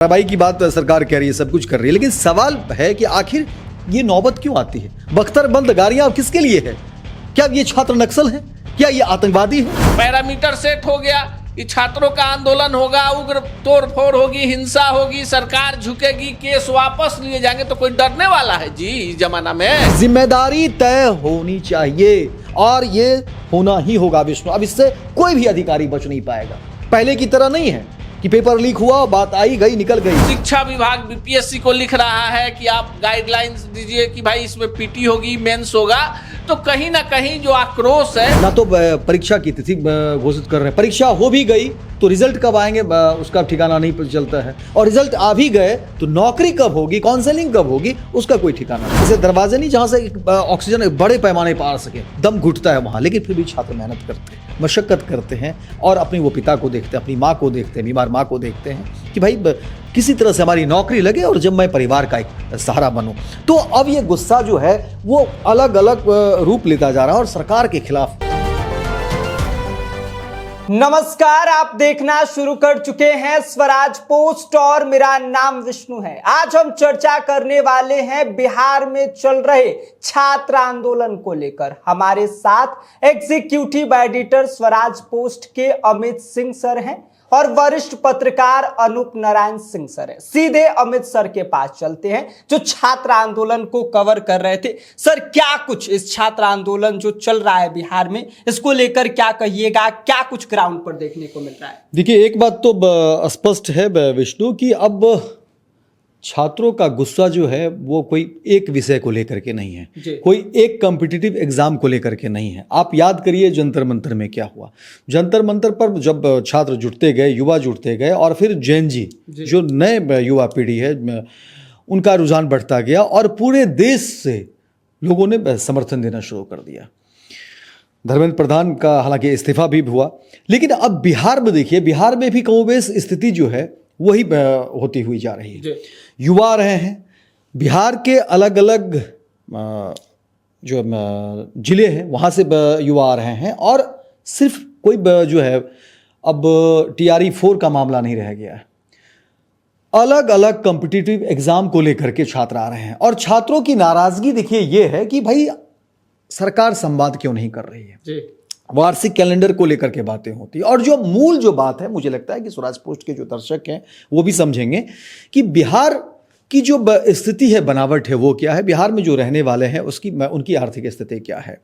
कार्रवाई की बात सरकार कह रही है, सब कुछ कर रही है, लेकिन सवाल है कि आखिर ये नौबत क्यों आती है? बख्तरबंद गाड़ियां किसके लिए है? क्या ये छात्र नक्सल है? क्या ये आतंकवादी है? पैरामीटर सेट हो गया कि छात्रों का आंदोलन होगा, उग्र तोड़फोड़ होगी, हिंसा होगी, सरकार झुकेगी, केस वापस लिए जाएंगे, तो कोई डरने वाला है जी इस जमाना में? जिम्मेदारी तय होनी चाहिए और ये होना ही होगा विष्णु। अब इससे कोई भी अधिकारी बच नहीं पाएगा। पहले की तरह नहीं है कि पेपर लीक हुआ, बात आई गई निकल गई। शिक्षा विभाग बीपीएससी को लिख रहा है कि आप गाइडलाइंस दीजिए कि भाई इसमें पीटी होगी, मेंस होगा, तो कहीं ना कहीं जो आक्रोश है, ना तो परीक्षा की तिथि घोषित कर रहे हैं, परीक्षा हो भी गई तो रिजल्ट कब आएंगे उसका ठिकाना नहीं पता चलता है, और रिजल्ट आ भी गए तो नौकरी कब होगी, काउंसलिंग कब होगी, उसका कोई ठिकाना नहीं। जैसे दरवाजे नहीं जहां से ऑक्सीजन बड़े पैमाने पर आ सके, दम घुटता है वहां, लेकिन फिर भी छात्र मेहनत करते हैं, मशक्कत करते हैं और अपनी वो पिता को देखते हैं, अपनी माँ को देखते हैं, बीमार माँ को देखते हैं कि भाई किसी तरह से हमारी नौकरी लगे और जब मैं परिवार का एक सहारा बनूं। तो अब ये गुस्सा जो है वो अलग अलग रूप लेता जा रहा है और सरकार के खिलाफ। नमस्कार, आप देखना शुरू कर चुके हैं स्वराज पोस्ट और मेरा नाम विष्णु है। आज हम चर्चा करने वाले हैं बिहार में चल रहे छात्र आंदोलन को लेकर। हमारे साथ एग्जीक्यूटिव एडिटर स्वराज पोस्ट के अमित सिंह सर हैं और वरिष्ठ पत्रकार अनूप नारायण सिंह सर हैं। सीधे अमित सर के पास चलते हैं जो छात्र आंदोलन को कवर कर रहे थे। सर, क्या कुछ इस छात्र आंदोलन जो चल रहा है बिहार में, इसको लेकर क्या कहिएगा? क्या कुछ ग्राउंड पर देखने को मिल रहा है? देखिए, एक बात तो स्पष्ट है विष्णु कि अब छात्रों का गुस्सा जो है वो कोई एक विषय को लेकर के नहीं है, कोई एक कॉम्पिटिटिव एग्जाम को लेकर के नहीं है। आप याद करिए जंतर मंतर में क्या हुआ। जंतर मंतर पर जब छात्र जुटते गए, युवा जुटते गए और फिर जैन जी जो नए युवा पीढ़ी है उनका रुझान बढ़ता गया और पूरे देश से लोगों ने समर्थन देना शुरू कर दिया। धर्मेंद्र प्रधान का हालांकि इस्तीफा भी हुआ, लेकिन अब बिहार में देखिए, बिहार में भी कमोबेश स्थिति जो है वही होती हुई जा रही है। युवा आ रहे हैं, बिहार के अलग अलग जो जिले हैं वहाँ से युवा आ रहे हैं और सिर्फ कोई जो है अब TRE 4 का मामला नहीं रह गया है। अलग अलग कॉम्पिटिटिव एग्जाम को लेकर के छात्र आ रहे हैं और छात्रों की नाराजगी देखिए ये है कि भाई सरकार संवाद क्यों नहीं कर रही है। वार्षिक कैलेंडर को लेकर के बातें होती है और जो मूल जो बात है, मुझे लगता है कि स्वराज पोस्ट के जो दर्शक हैं वो भी समझेंगे कि बिहार की जो स्थिति है, बनावट है, वो क्या है, बिहार में जो रहने वाले हैं उनकी आर्थिक स्थिति क्या है।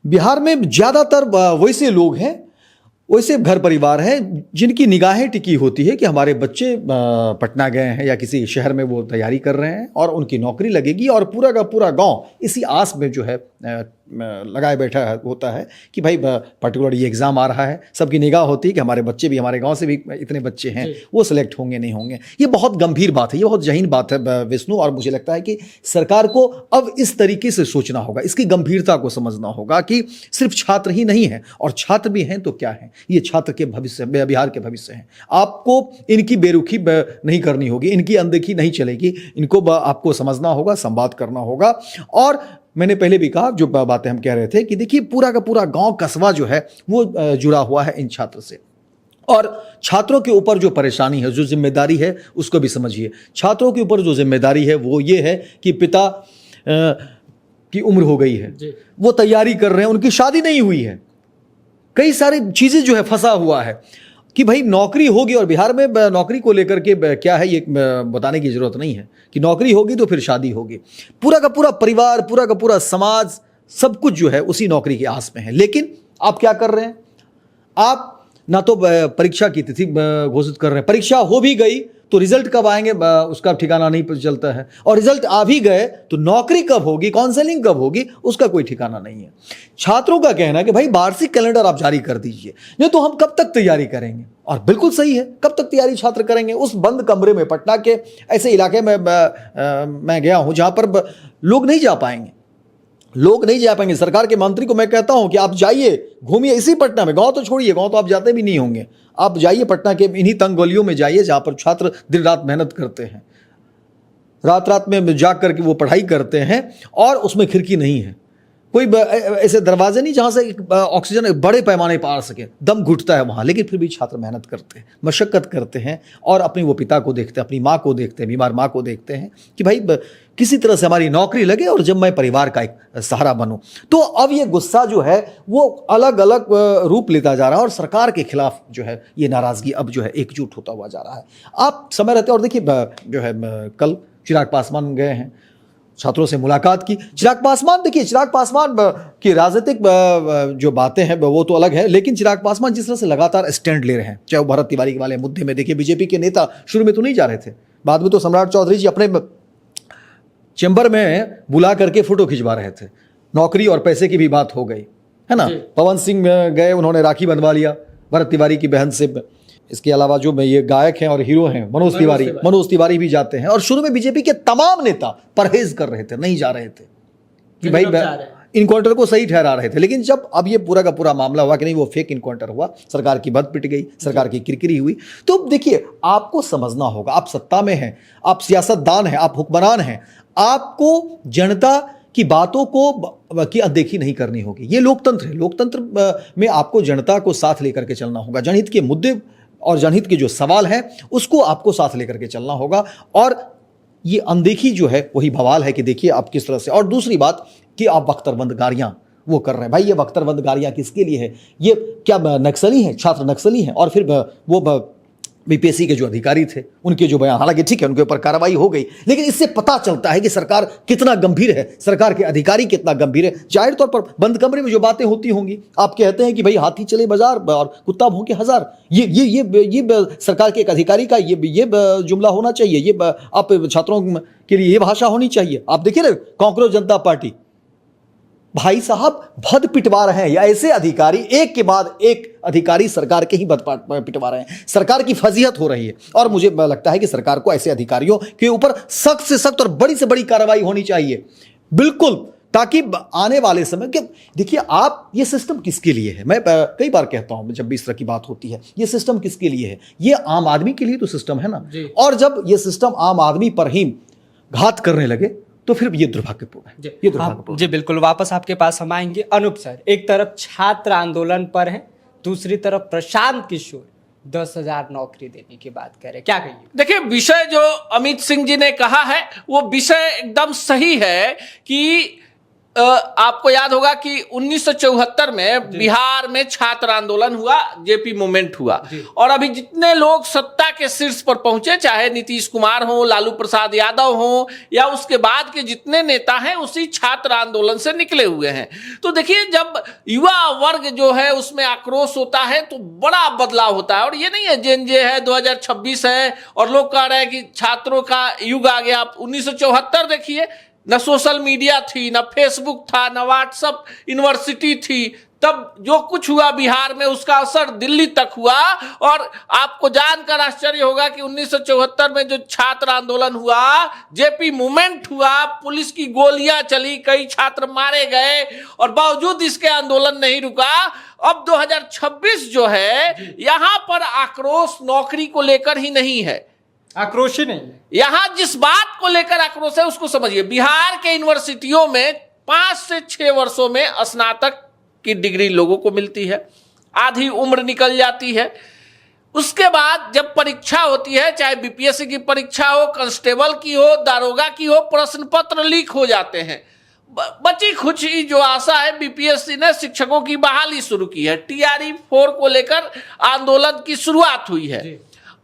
बिहार में ज़्यादातर वैसे लोग हैं, वैसे घर परिवार हैं जिनकी निगाहें टिकी होती है कि हमारे बच्चे पटना गए हैं या किसी शहर में वो तैयारी कर रहे हैं और उनकी नौकरी लगेगी, और पूरा का पूरा गांव इसी आस में जो है लगाए बैठा होता है कि भाई पर्टिकुलर ये एग्ज़ाम आ रहा है। सबकी निगाह होती है कि हमारे बच्चे भी, हमारे गांव से भी इतने बच्चे हैं, वो सिलेक्ट होंगे नहीं होंगे। ये बहुत गंभीर बात है, ये बहुत जहीन बात है विष्णु, और मुझे लगता है कि सरकार को अब इस तरीके से सोचना होगा, इसकी गंभीरता को समझना होगा कि सिर्फ छात्र ही नहीं है, और छात्र भी हैं तो क्या है, ये छात्र के भविष्य, बिहार के भविष्य हैं। आपको इनकी बेरुखी नहीं करनी होगी, इनकी अनदेखी नहीं चलेगी, इनको आपको समझना होगा, संवाद करना होगा। और मैंने पहले भी कहा, जो बातें हम कह रहे थे कि देखिए पूरा का पूरा गांव कस्बा जो है वो जुड़ा हुआ है इन छात्र से, और छात्रों के ऊपर जो परेशानी है, जो जिम्मेदारी है, उसको भी समझिए। छात्रों के ऊपर जो जिम्मेदारी है वो ये है कि पिता की उम्र हो गई है, वो तैयारी कर रहे हैं, उनकी शादी नहीं हुई है, कई सारी चीज़ें जो है फंसा हुआ है कि भाई नौकरी होगी, और बिहार में नौकरी को लेकर के क्या है ये बताने की ज़रूरत नहीं है कि नौकरी होगी तो फिर शादी होगी। पूरा का पूरा परिवार, पूरा का पूरा समाज, सब कुछ जो है उसी नौकरी की आस में है। लेकिन आप क्या कर रहे हैं? आप ना तो परीक्षा की तिथि घोषित कर रहे हैं, परीक्षा हो भी गई तो रिजल्ट कब आएंगे उसका ठिकाना नहीं पता चलता है, और रिजल्ट आ भी गए तो नौकरी कब होगी, काउंसलिंग कब होगी, उसका कोई ठिकाना नहीं है। छात्रों का कहना है कि भाई वार्षिक कैलेंडर आप जारी कर दीजिए, नहीं तो हम कब तक तैयारी करेंगे। और बिल्कुल सही है, कब तक तैयारी छात्र करेंगे उस बंद कमरे में? पटना के ऐसे इलाके में मैं गया हूं जहां पर लोग नहीं जा पाएंगे, लोग नहीं जा पाएंगे। सरकार के मंत्री को मैं कहता हूं कि आप जाइए, घूमिए इसी पटना में, गांव तो छोड़िए, गांव तो आप जाते भी नहीं होंगे, आप जाइए पटना के इन्हीं तंग गलियों में जाइए जहां पर छात्र दिन रात मेहनत करते हैं, रात रात में जाग करके वो पढ़ाई करते हैं और उसमें खिड़की नहीं है, कोई ऐसे दरवाजे नहीं जहां से ऑक्सीजन बड़े पैमाने पर आ सके, दम घुटता है वहां, लेकिन फिर भी छात्र मेहनत करते हैं, मशक्कत करते हैं और अपने वो पिता को देखते हैं, अपनी माँ को देखते हैं, बीमार माँ को देखते हैं कि भाई किसी तरह से हमारी नौकरी लगे और जब मैं परिवार का एक सहारा बनूं। तो अब ये गुस्सा जो है वो अलग अलग रूप लेता जा रहा है और सरकार के खिलाफ जो है ये नाराजगी अब जो है एकजुट होता हुआ जा रहा है। आप समय रहते और देखिए जो है कल चिराग पासवान गए हैं, छात्रों से मुलाकात की। चिराग पासवान, देखिए चिराग पासवान की राजनीतिक जो बातें हैं वो तो अलग है, लेकिन चिराग पासवान जिस तरह से लगातार स्टैंड ले रहे हैं, चाहे वो भरत तिवारी वाले मुद्दे में, देखिए बीजेपी के नेता शुरू में तो नहीं जा रहे थे, बाद में तो सम्राट चौधरी जी अपने चैम्बर में बुला करके फोटो खिंचवा रहे थे, नौकरी और पैसे की भी बात हो गई है ना। पवन सिंह गए, उन्होंने राखी बंधवा लिया भरत तिवारी की बहन से। इसके अलावा जो ये गायक हैं और हीरो हैं मनोज तिवारी भी जाते हैं। और शुरू में बीजेपी के तमाम नेता परहेज कर रहे थे, नहीं जा रहे थे कि भाई इनकाउंटर को सही ठहरा रहे थे, लेकिन जब अब ये पूरा का पूरा मामला हुआ कि नहीं वो फेक इनकाउंटर हुआ, सरकार की बद पिट गई, सरकार की किरकिरी हुई, तो देखिए आपको समझना होगा, आप सत्ता में हैं, आप सियासतदान हैं, आप हुक्मरान हैं, आपको जनता की बातों को की अनदेखी नहीं करनी होगी। ये लोकतंत्र है, लोकतंत्र में आपको जनता को साथ लेकर के चलना होगा, जनहित के मुद्दे और जनहित के जो सवाल हैं उसको आपको साथ लेकर के चलना होगा। और ये अनदेखी जो है वही बवाल है कि देखिए आप किस तरह से। और दूसरी बात कि आप बख्तरबंद गाड़ियां वो कर रहे हैं, भाई ये बख्तरबंद गाड़ियां किसके लिए है? ये क्या नक्सली हैं, छात्र नक्सली हैं? और फिर वो बीपीएससी के जो अधिकारी थे उनके जो बयान, हालांकि ठीक है उनके ऊपर कार्रवाई हो गई, लेकिन इससे पता चलता है कि सरकार कितना गंभीर है, सरकार के अधिकारी कितना गंभीर है। जाहिर तौर पर बंद कमरे में जो बातें होती होंगी, आप कहते हैं कि भाई हाथी चले बाजार और कुत्ता भौंके हजार, ये सरकार के एक अधिकारी का ये जुमला होना चाहिए, ये आप छात्रों के लिए ये भाषा होनी चाहिए। आप देखिए ना कांग्रेस जनता पार्टी, भाई साहब भद पिटवा रहे हैं, या ऐसे अधिकारी एक के बाद एक अधिकारी सरकार के ही भद पिटवा रहे हैं, सरकार की फजीहत हो रही है। और मुझे लगता है कि सरकार को ऐसे अधिकारियों के ऊपर सख्त से सख्त और बड़ी से बड़ी कार्रवाई होनी चाहिए, बिल्कुल, ताकि आने वाले समय के देखिए आप ये सिस्टम किसके लिए है? मैं कई बार कहता हूं जब भी इस तरह की बात होती है, ये सिस्टम किसके लिए है? ये आम आदमी के लिए तो सिस्टम है ना। और जब ये सिस्टम आम आदमी पर ही घात करने लगे तो फिर ये दुर्भाग्यपूर्ण है, ये दुर्भाग्यपूर्ण। जी बिल्कुल, वापस आपके पास हम आएंगे। अनूप सर, एक तरफ छात्र आंदोलन पर है, दूसरी तरफ प्रशांत किशोर 10,000 नौकरी देने की बात कर रहे, क्या कहिए? देखिए विषय जो अमित सिंह जी ने कहा है वो विषय एकदम सही है कि आपको याद होगा कि 1974 में बिहार में छात्र आंदोलन हुआ, जेपी मूवमेंट हुआ, और अभी जितने लोग सत्ता के शीर्ष पर पहुंचे, चाहे नीतीश कुमार हो, लालू प्रसाद यादव हो, या उसके बाद के जितने नेता हैं, उसी छात्र आंदोलन से निकले हुए हैं। तो देखिए जब युवा वर्ग जो है उसमें आक्रोश होता है तो बड़ा बदलाव होता है। और ये नहीं है जेएनजे है, 2026 है और लोग कह रहे हैं कि छात्रों का युग आ गया। आप 1974 देखिए, न सोशल मीडिया थी, न फेसबुक था, न व्हाट्सएप यूनिवर्सिटी थी, तब जो कुछ हुआ बिहार में उसका असर दिल्ली तक हुआ। और आपको जानकर आश्चर्य होगा कि 1974 में जो छात्र आंदोलन हुआ, जेपी मूवमेंट हुआ, पुलिस की गोलियां चली, कई छात्र मारे गए, और बावजूद इसके आंदोलन नहीं रुका। अब 2026 जो है, यहां पर आक्रोश नौकरी को लेकर ही नहीं है, आक्रोश ही नहीं है, यहां जिस बात को लेकर आक्रोश है उसको समझिए। बिहार के यूनिवर्सिटियों में 5 से 6 वर्षों में स्नातक की डिग्री लोगों को मिलती है, आधी उम्र निकल जाती है। उसके बाद जब परीक्षा होती है, चाहे बीपीएससी की परीक्षा हो, कांस्टेबल की हो, दारोगा की हो, प्रश्न पत्र लीक हो जाते हैं। बची खुची जो आशा है, बीपीएससी ने शिक्षकों की बहाली शुरू की है, टीआरई 4 को लेकर आंदोलन की शुरुआत हुई है।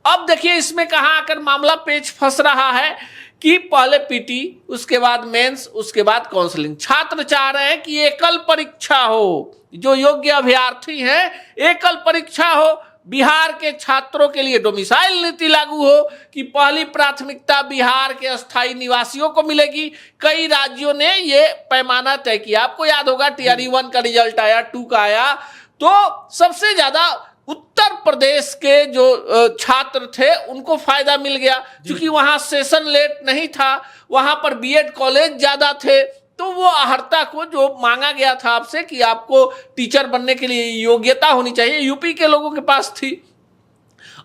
अब देखिए इसमें कहां आकर मामला पेच फंस रहा है कि पहले पीटी, उसके बाद मेंस, उसके बाद काउंसलिंग। छात्र चाह रहे हैं कि एकल परीक्षा हो, जो योग्य अभ्यर्थी हैं एकल परीक्षा हो। बिहार के छात्रों के लिए डोमिसाइल नीति लागू हो कि पहली प्राथमिकता बिहार के अस्थायी निवासियों को मिलेगी। कई राज्यों ने ये पैमाना तय किया। आपको याद होगा टीआरई 1 का रिजल्ट आया, 2 का आया, तो सबसे ज्यादा उत्तर प्रदेश के जो छात्र थे उनको फायदा मिल गया, क्योंकि वहां सेशन लेट नहीं था, वहां पर बीएड कॉलेज ज्यादा थे। तो वो अहर्ता को जो मांगा गया था आपसे कि आपको टीचर बनने के लिए योग्यता होनी चाहिए, यूपी के लोगों के पास थी।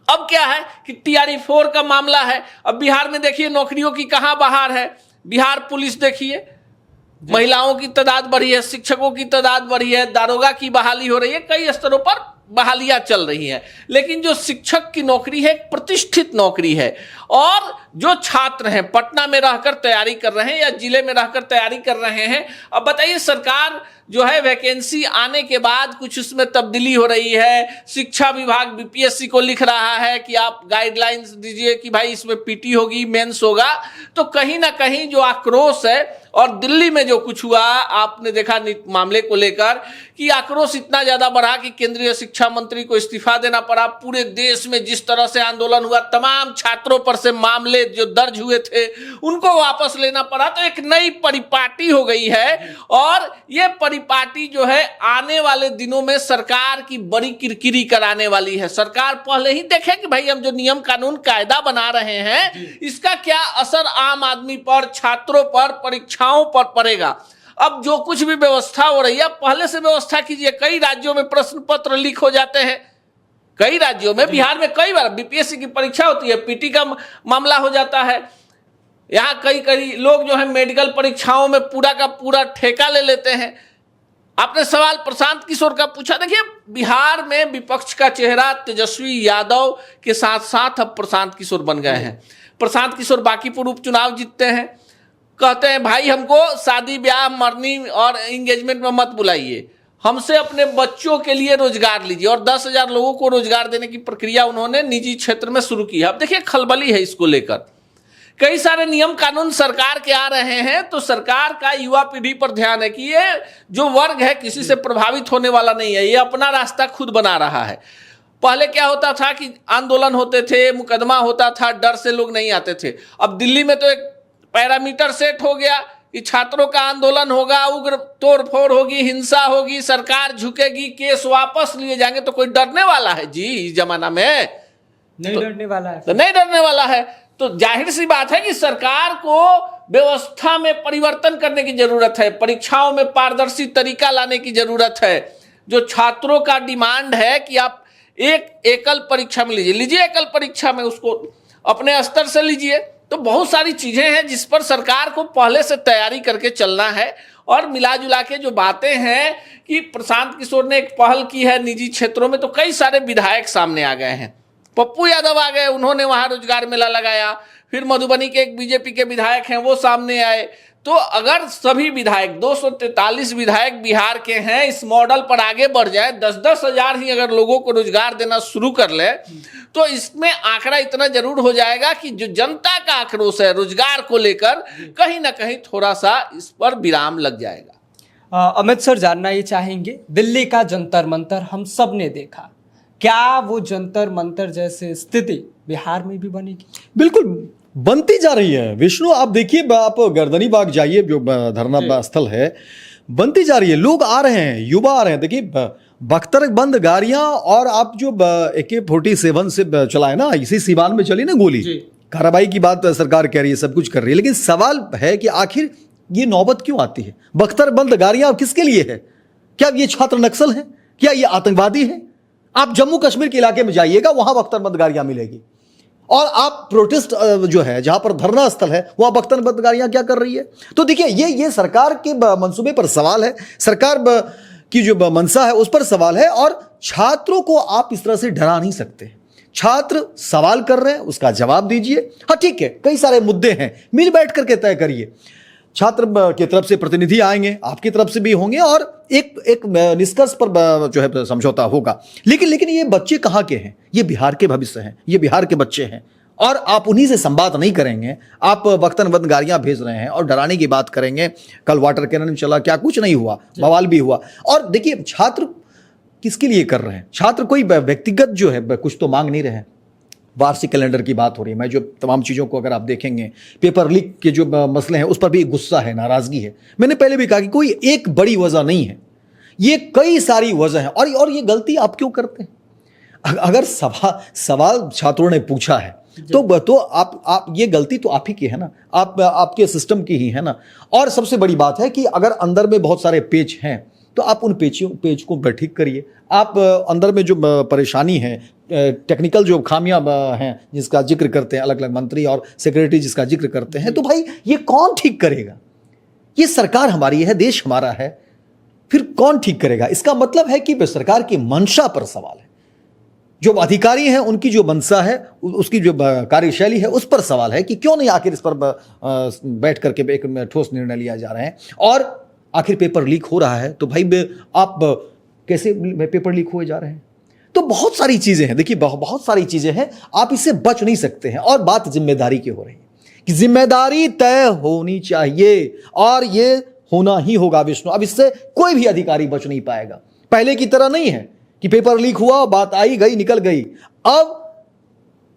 अब क्या है कि टीआरई 4 का मामला है। अब बिहार में देखिए नौकरियों की कहां बहार है। बिहार पुलिस देखिए, महिलाओं की तादाद बढ़ी है, शिक्षकों की तादाद बढ़ी है, दारोगा की बहाली हो रही है, कई स्तरों पर बहालियां चल रही हैं। लेकिन जो शिक्षक की नौकरी है एक प्रतिष्ठित नौकरी है, और जो छात्र हैं पटना में रहकर तैयारी कर रहे हैं या जिले में रहकर तैयारी कर रहे हैं, अब बताइए सरकार जो है वैकेंसी आने के बाद कुछ उसमें तब्दीली हो रही है। शिक्षा विभाग बीपीएससी को लिख रहा है कि आप गाइडलाइंस दीजिए कि भाई इसमें पीटी होगी, मेंस होगा। तो कहीं ना कहीं जो आक्रोश है, और दिल्ली में जो कुछ हुआ आपने देखा मामले को लेकर कि आक्रोश इतना ज्यादा बढ़ा कि केंद्रीय शिक्षा मंत्री को इस्तीफा देना पड़ा। पूरे देश में जिस तरह से आंदोलन हुआ, तमाम छात्रों पर से मामले जो दर्ज हुए थे उनको वापस लेना पड़ा। तो एक नई परिपाटी हो गई है, और ये परिपाटी जो है आने वाले दिनों में सरकार की बड़ी किरकिरी कराने वाली है। सरकार पहले ही देखे कि भाई हम जो नियम कानून कायदा बना रहे हैं इसका क्या असर आम आदमी पर, छात्रों पर, परीक्षाओं पर पड़ेगा। अब जो कुछ भी व्यवस्था हो रही है पहले से व्यवस्था कीजिए। कई राज्यों में प्रश्न पत्र लीक हो जाते हैं, कई राज्यों में, बिहार में कई बार बीपीएससी की परीक्षा होती है, पीटी का मामला हो जाता है। यहाँ कई लोग जो है मेडिकल परीक्षाओं में पूरा का पूरा ठेका ले लेते हैं। आपने सवाल प्रशांत किशोर का पूछा, देखिए बिहार में विपक्ष का चेहरा तेजस्वी यादव के साथ साथ अब प्रशांत किशोर बन गए हैं। प्रशांत किशोर बांकीपुर उपचुनाव जीतते हैं, कहते हैं भाई हमको शादी ब्याह मरनी और एंगेजमेंट में मत बुलाइए, हमसे अपने बच्चों के लिए रोजगार लीजिए। और 10,000 लोगों को रोजगार देने की प्रक्रिया उन्होंने निजी क्षेत्र में शुरू की है। अब देखिए खलबली है इसको लेकर, कई सारे नियम कानून सरकार के आ रहे हैं। तो सरकार का युवा पीढ़ी पर ध्यान है कि ये जो वर्ग है किसी से प्रभावित होने वाला नहीं है, ये अपना रास्ता खुद बना रहा है। पहले क्या होता था कि आंदोलन होते थे, मुकदमा होता था, डर से लोग नहीं आते थे। अब दिल्ली में तो एक पैरामीटर सेट हो गया कि छात्रों का आंदोलन होगा, उग्र तोड़फोड़ होगी, हिंसा होगी, सरकार झुकेगी, केस वापस लिए जाएंगे। तो कोई डरने वाला है जी इस जमाना में? नहीं डरने वाला है। तो नहीं डरने वाला है। तो जाहिर सी बात है कि सरकार को व्यवस्था में परिवर्तन करने की जरूरत है, परीक्षाओं में पारदर्शी तरीका लाने की जरूरत है। जो छात्रों का डिमांड है कि आप एक एकल परीक्षा में लीजिए एकल परीक्षा में उसको अपने स्तर से लीजिए। तो बहुत सारी चीजें हैं जिस पर सरकार को पहले से तैयारी करके चलना है। और मिला जुला के जो बातें हैं कि प्रशांत किशोर ने एक पहल की है निजी क्षेत्रों में, तो कई सारे विधायक सामने आ गए हैं। पप्पू यादव आ गए, उन्होंने वहां रोजगार मेला लगाया। फिर मधुबनी के एक बीजेपी के विधायक हैं, वो सामने आए। तो अगर सभी विधायक 243 विधायक बिहार के हैं इस मॉडल पर आगे बढ़ जाए, 10-10 हजार ही अगर लोगों को रोजगार देना शुरू कर ले, तो इसमें आंकड़ा इतना जरूर हो जाएगा कि जो जनता का आक्रोश है रोजगार को लेकर, कहीं ना कहीं थोड़ा सा इस पर विराम लग जाएगा। अमित सर, जानना ये चाहेंगे, दिल्ली का जंतर मंतर हम सब ने देखा, क्या वो जंतर मंतर जैसे स्थिति बिहार में भी बनेगी? बिल्कुल बनती जा रही है विष्णु। आप देखिए, आप गर्दनी बाग जाइए, जो धरना स्थल है, बनती जा रही है। लोग आ रहे हैं, युवा आ रहे हैं। देखिए बख्तरबंद गाड़ियां, और आप जो AK-47 से चलाए ना, इसी सीवान में चली ना गोली, कार्रवाई की बात सरकार कह रही है, सब कुछ कर रही है। लेकिन सवाल है कि आखिर ये नौबत क्यों आती है? बख्तरबंद गाड़ियां किसके लिए है? क्या ये छात्र नक्सल है? क्या ये आतंकवादी है? आप जम्मू कश्मीर के इलाके में जाइएगा, वहां बख्तरबंद गाड़ियां मिलेगी। और आप प्रोटेस्ट जो है, जहां पर धरना स्थल है, वहां बख्तरबंद गाड़ियां क्या कर रही है? तो देखिए ये सरकार के मंसूबे पर सवाल है, सरकार की जो मंशा है उस पर सवाल है। और छात्रों को आप इस तरह से डरा नहीं सकते। छात्र सवाल कर रहे हैं, उसका जवाब दीजिए। हाँ ठीक है, कई सारे मुद्दे हैं, मिल बैठ करके तय करिए। छात्र की तरफ से प्रतिनिधि आएंगे, आपकी तरफ से भी होंगे, और एक निष्कर्ष पर जो है समझौता होगा। लेकिन ये बच्चे कहाँ के हैं? ये बिहार के भविष्य हैं, ये बिहार के बच्चे हैं। और आप उन्हीं से संवाद नहीं करेंगे। आप बख्तरबंद गाड़ियां भेज रहे हैं और डराने की बात करेंगे। कल वाटर कैनन चला, क्या कुछ नहीं हुआ, बवाल भी हुआ। और देखिए छात्र किसके लिए कर रहे हैं? छात्र कोई व्यक्तिगत जो है कुछ तो मांग नहीं रहे हैं। वार्षिक कैलेंडर की बात हो रही है, मैं जो तमाम चीज़ों को अगर आप देखेंगे, पेपर लीक के जो मसले हैं उस पर भी गुस्सा है, नाराज़गी है। मैंने पहले भी कहा कि कोई एक बड़ी वजह नहीं है, ये कई सारी वजह है। और ये गलती आप क्यों करते हैं? अगर सवाल छात्रों ने पूछा है तो आप ये गलती तो आप ही की है ना, आपके सिस्टम की ही है ना। और सबसे बड़ी बात है कि अगर अंदर में बहुत सारे पेच हैं तो आप उन पेच को ठीक करिए। आप अंदर में जो परेशानी है, टेक्निकल जो खामियां हैं जिसका जिक्र करते हैं अलग अलग मंत्री और सेक्रेटरी जिसका जिक्र करते हैं, तो भाई ये कौन ठीक करेगा? ये सरकार हमारी है, देश हमारा है, फिर कौन ठीक करेगा? इसका मतलब है कि सरकार की मंशा पर सवाल है। जो अधिकारी हैं उनकी जो मंशा है, उसकी जो कार्यशैली है, उस पर सवाल है कि क्यों नहीं आखिर इस पर बैठ करके एक ठोस निर्णय लिया जा रहा है। और आखिर पेपर लीक हो रहा है तो भाई आप कैसे पेपर लीक हुए जा रहे हैं? तो बहुत सारी चीजें हैं, देखिए बहुत सारी चीजें हैं, आप इससे बच नहीं सकते हैं। और बात जिम्मेदारी की हो रही है कि जिम्मेदारी तय होनी चाहिए और ये होना ही होगा विष्णु। अब इससे कोई भी अधिकारी बच नहीं पाएगा। पहले की तरह नहीं है कि पेपर लीक हुआ, बात आई गई निकल गई। अब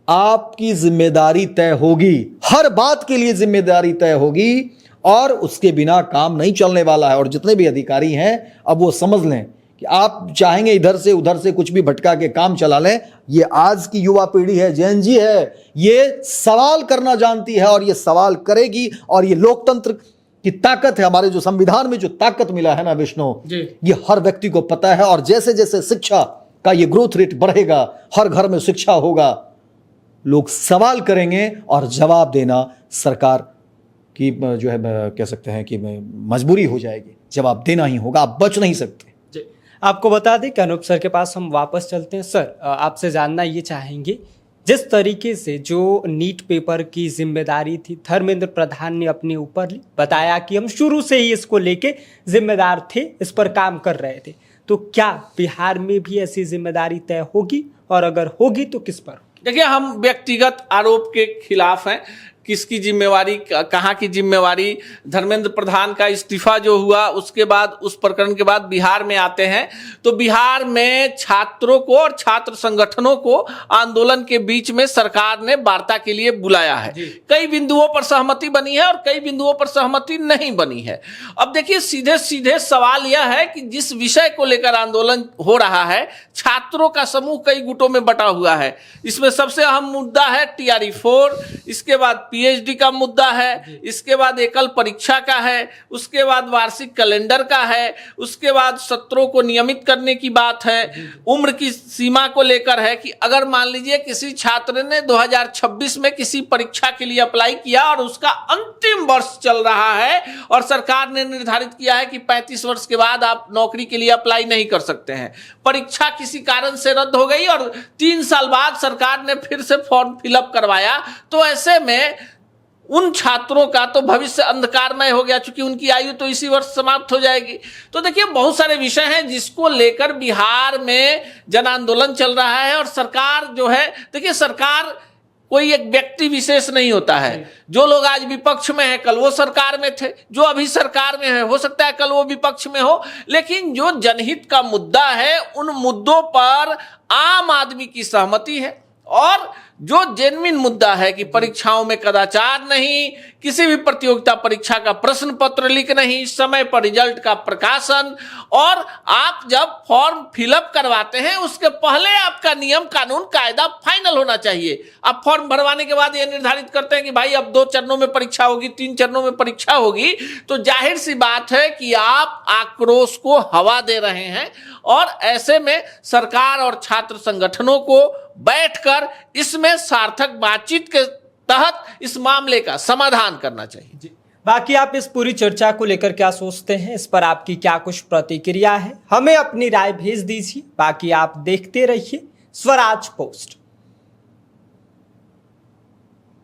आपकी जिम्मेदारी तय होगी, हर बात के लिए जिम्मेदारी तय होगी और उसके बिना काम नहीं चलने वाला है। और जितने भी अधिकारी हैं अब वो समझ लें कि आप चाहेंगे इधर से उधर से कुछ भी भटका के काम चला लें। ये आज की युवा पीढ़ी है, जेन जी है, ये सवाल करना जानती है और ये सवाल करेगी। और ये लोकतंत्र की ताकत है, हमारे जो संविधान में जो ताकत मिला है ना विष्णु, ये हर व्यक्ति को पता है। और जैसे जैसे शिक्षा का ये ग्रोथ रेट बढ़ेगा, हर घर में शिक्षा होगा, लोग सवाल करेंगे और जवाब देना सरकार की जो है कह सकते हैं कि मजबूरी हो जाएगी। जवाब देना ही होगा, आप बच नहीं सकते। जी, आपको बता दें कि अनूप सर के पास हम वापस चलते हैं। सर, आपसे जानना ये चाहेंगे, जिस तरीके से जो नीट पेपर की जिम्मेदारी थी धर्मेंद्र प्रधान ने अपने ऊपर ली, बताया कि हम शुरू से ही इसको लेके जिम्मेदार थे, इस पर काम कर रहे थे, तो क्या बिहार में भी ऐसी जिम्मेदारी तय होगी और अगर होगी तो किस पर? देखिए, हम व्यक्तिगत आरोप के खिलाफ हैं। किसकी जिम्मेवारी, कहाँ की जिम्मेवारी? धर्मेंद्र प्रधान का इस्तीफा जो हुआ उसके बाद, उस प्रकरण के बाद बिहार में आते हैं तो बिहार में छात्रों को और छात्र संगठनों को आंदोलन के बीच में सरकार ने वार्ता के लिए बुलाया है। कई बिंदुओं पर सहमति बनी है और कई बिंदुओं पर सहमति नहीं बनी है। अब देखिए, सीधे सीधे सवाल यह है कि जिस विषय को लेकर आंदोलन हो रहा है, छात्रों का समूह कई गुटों में बटा हुआ है। इसमें सबसे अहम मुद्दा है TRE 4, इसके बाद PhD का मुद्दा है, इसके बाद एकल परीक्षा का है, उसके बाद वार्षिक कैलेंडर का है, उसके बाद सत्रों को नियमित करने की बात है, उम्र की सीमा को लेकर है कि अगर मान लीजिए किसी छात्र ने 2026 में किसी परीक्षा के लिए अप्लाई किया और उसका अंतिम वर्ष चल रहा है और सरकार ने निर्धारित किया है कि 35 वर्ष के बाद आप नौकरी के लिए अप्लाई नहीं कर सकते हैं, परीक्षा किसी कारण से रद्द हो गई और 3 साल बाद सरकार ने फिर से फॉर्म फिलअप करवाया, तो ऐसे में उन छात्रों का तो भविष्य अंधकारमय हो गया, चूंकि उनकी आयु तो इसी वर्ष समाप्त हो जाएगी। तो देखिए, बहुत सारे विषय हैं जिसको लेकर बिहार में जन आंदोलन चल रहा है। और सरकार जो है, देखिए, सरकार कोई एक व्यक्ति विशेष नहीं होता है। जो लोग आज विपक्ष में है, कल वो सरकार में थे, जो अभी सरकार में है हो सकता है कल वो विपक्ष में हो। लेकिन जो जनहित का मुद्दा है, उन मुद्दों पर आम आदमी की सहमति है। और जो जेन्युइन मुद्दा है कि परीक्षाओं में कदाचार नहीं, किसी भी प्रतियोगिता परीक्षा का प्रश्न पत्र लीक नहीं, समय पर रिजल्ट का प्रकाशन, और आप जब फॉर्म फिलअप करवाते हैं उसके पहले आपका नियम कानून कायदा फाइनल होना चाहिए। आप फॉर्म भरवाने के बाद ये निर्धारित करते हैं कि भाई अब 2 चरणों में परीक्षा होगी, 3 चरणों में परीक्षा होगी, तो जाहिर सी बात है कि आप आक्रोश को हवा दे रहे हैं। और ऐसे में सरकार और छात्र संगठनों को बैठकर इसमें सार्थक बातचीत के तहत इस मामले का समाधान करना चाहिए। बाकी आप इस पूरी चर्चा को लेकर क्या सोचते हैं, इस पर आपकी क्या कुछ प्रतिक्रिया है, हमें अपनी राय भेज दीजिए। बाकी आप देखते रहिए स्वराज पोस्ट।